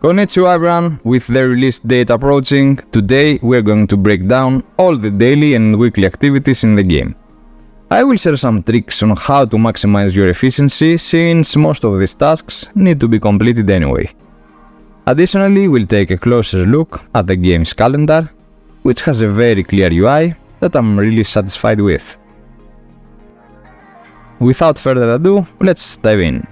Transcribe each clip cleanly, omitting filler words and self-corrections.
Konnichiwa everyone, with the release date approaching, today we are going to break down all the daily and weekly activities in the game. I will share some tricks on how to maximize your efficiency since most of these tasks need to be completed anyway. Additionally, we'll take a closer look at the game's calendar, which has a very clear UI that I'm really satisfied with. Without further ado, let's dive in.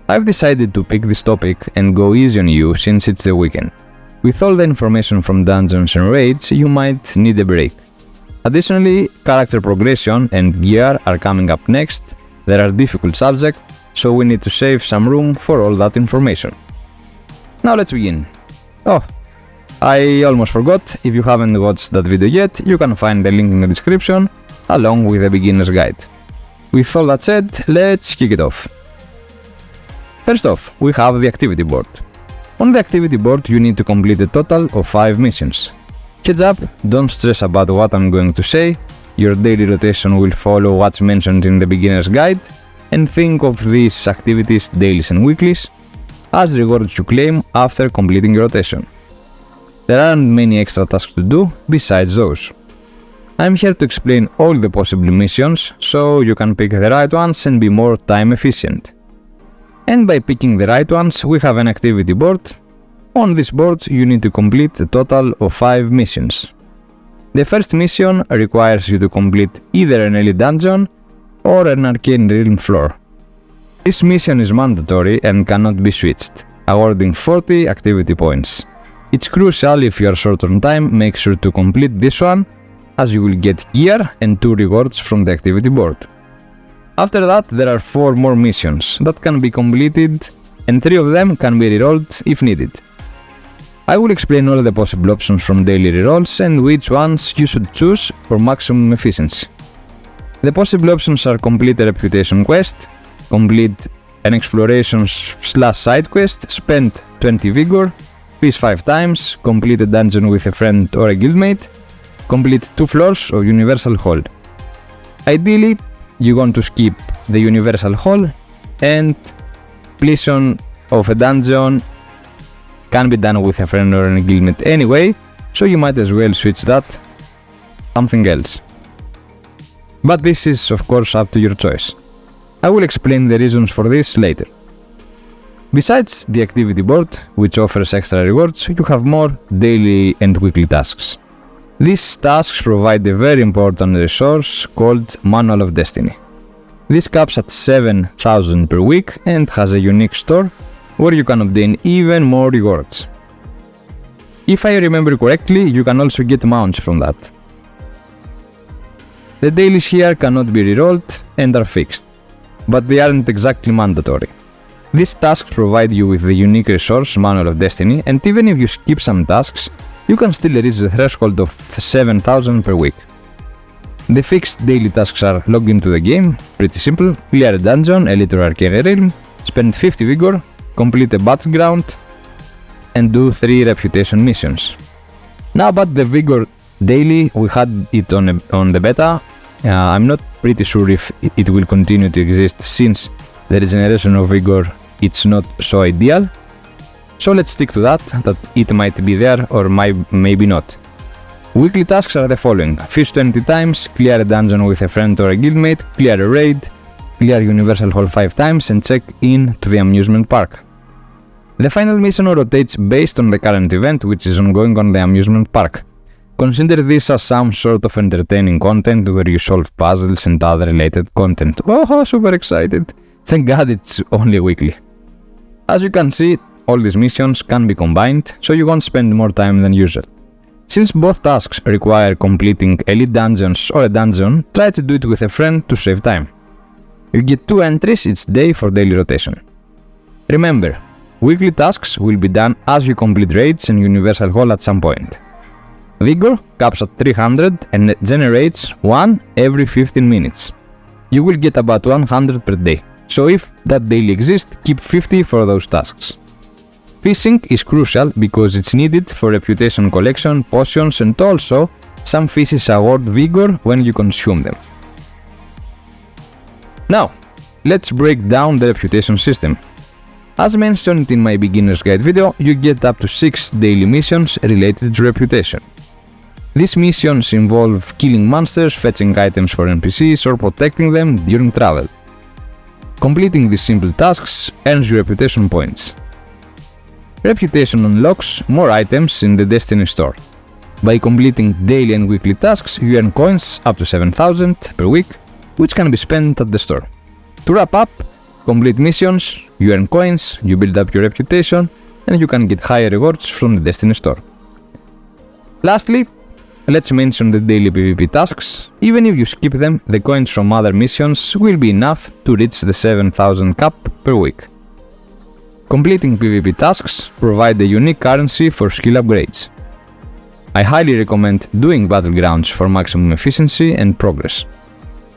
I've decided to pick this topic and go easy on you since it's the weekend. With all the information from dungeons and raids, you might need a break. Additionally, character progression and gear are coming up next. There are difficult subjects, so we need to save some room for all that information. Now let's begin. Oh, I almost forgot, if you haven't watched that video yet, you can find the link in the description along with the beginner's guide. With all that said, let's kick it off. First off, we have the activity board. On the activity board you need to complete a total of 5 missions. Heads up, don't stress about what I'm going to say, your daily rotation will follow what's mentioned in the beginner's guide, and think of these activities, dailies and weeklies, as rewards you claim after completing your rotation. There aren't many extra tasks to do besides those. I'm here to explain all the possible missions so you can pick the right ones and be more time efficient. And by picking the right ones, we have an activity board. On this board, you need to complete a total of 5 missions. The first mission requires you to complete either an elite dungeon or an arcane realm floor. This mission is mandatory and cannot be switched, awarding 40 activity points. It's crucial if you are short on time, make sure to complete this one, as you will get gear and 2 rewards from the activity board. After that, there are 4 more missions that can be completed and 3 of them can be rerolled if needed. I will explain all the possible options from daily rerolls and which ones you should choose for maximum efficiency. The possible options are complete a reputation quest, complete an exploration/side quest, spend 20 vigor, fish 5 times, complete a dungeon with a friend or a guildmate, complete 2 floors of Universal Hall. Ideally, you want to skip the Universal Hall, and completion of a dungeon can be done with a friend or a guildmate anyway, so you might as well switch that something else. But this is of course up to your choice. I will explain the reasons for this later. Besides the activity board, which offers extra rewards, you have more daily and weekly tasks. These tasks provide a very important resource called Manual of Destiny. This caps at 7,000 per week and has a unique store where you can obtain even more rewards. If I remember correctly, you can also get mounts from that. The dailies here cannot be rerolled and are fixed, but they aren't exactly mandatory. These tasks provide you with the unique resource Manual of Destiny, and even if you skip some tasks, you can still reach the threshold of 7,000 per week. The fixed daily tasks are log into the game, pretty simple, clear a dungeon, elite or arcane realm, spend 50 vigor, complete a battleground, and do 3 reputation missions. Now about the vigor daily, we had it on the beta. I'm not pretty sure if it will continue to exist since the regeneration of vigor it's not so ideal. So let's stick to that it might be there or maybe not. Weekly tasks are the following: fish 20 times, clear a dungeon with a friend or a guildmate, clear a raid, clear Universal Hall 5 times, and check in to the amusement park. The final mission rotates based on the current event which is ongoing on the amusement park. Consider this as some sort of entertaining content where you solve puzzles and other related content. Oh, super excited! Thank God it's only weekly. As you can see, all these missions can be combined, so you won't spend more time than usual. Since both tasks require completing elite dungeons or a dungeon, try to do it with a friend to save time. You get 2 entries each day for daily rotation. Remember, weekly tasks will be done as you complete raids and Universal Hall at some point. Vigor caps at 300 and generates 1 every 15 minutes. You will get about 100 per day, so if that daily exists, keep 50 for those tasks. Fishing is crucial because it's needed for reputation collection, potions, and also some fishes award vigor when you consume them. Now, let's break down the reputation system. As mentioned in my beginner's guide video, you get up to 6 daily missions related to reputation. These missions involve killing monsters, fetching items for NPCs, or protecting them during travel. Completing these simple tasks earns you reputation points. Reputation unlocks more items in the Destiny store. By completing daily and weekly tasks, you earn coins up to 7,000 per week, which can be spent at the store. To wrap up, complete missions, you earn coins, you build up your reputation, and you can get higher rewards from the Destiny store. Lastly, let's mention the daily PvP tasks. Even if you skip them, the coins from other missions will be enough to reach the 7,000 cap per week. Completing PvP tasks provide a unique currency for skill upgrades. I highly recommend doing battlegrounds for maximum efficiency and progress.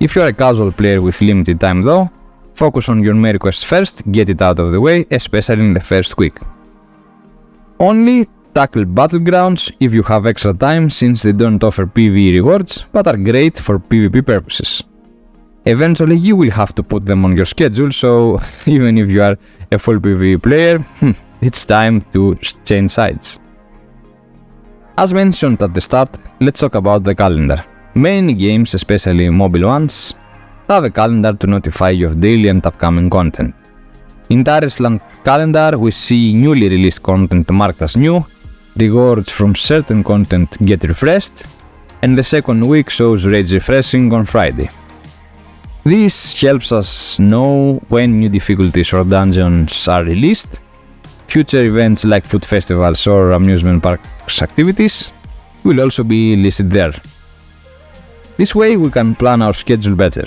If you are a casual player with limited time though, focus on your main quest first, get it out of the way, especially in the first week. Only tackle battlegrounds if you have extra time, since they don't offer PvE rewards but are great for PvP purposes. Eventually you will have to put them on your schedule, so even if you are a full PvE player, it's time to change sides. As mentioned at the start, let's talk about the calendar. Many games, especially mobile ones, have a calendar to notify you of daily and upcoming content. In TarisLand calendar, we see newly released content marked as new, rewards from certain content get refreshed, and the second week shows rage refreshing on Friday. This helps us know when new difficulties or dungeons are released. Future events like food festivals or amusement parks activities will also be listed there. This way we can plan our schedule better.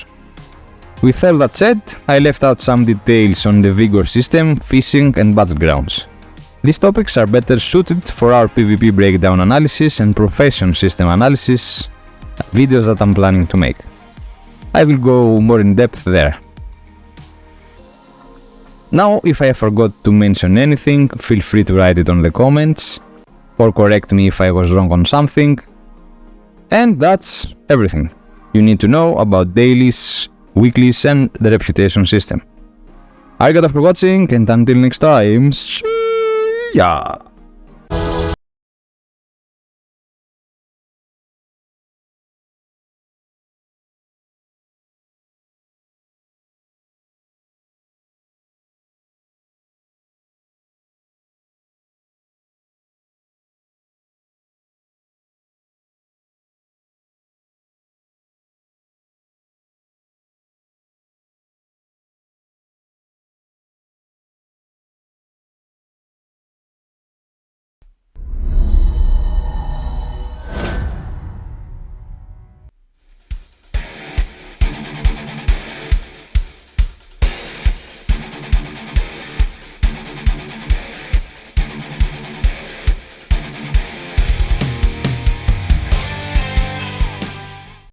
With all that said, I left out some details on the Vigor system, fishing and battlegrounds. These topics are better suited for our PvP breakdown analysis and profession system analysis videos that I'm planning to make. I will go more in depth there. Now, if I forgot to mention anything, feel free to write it on the comments or correct me if I was wrong on something. And that's everything you need to know about dailies, weeklies and the reputation system. Arigato for watching, and until next time, see ya!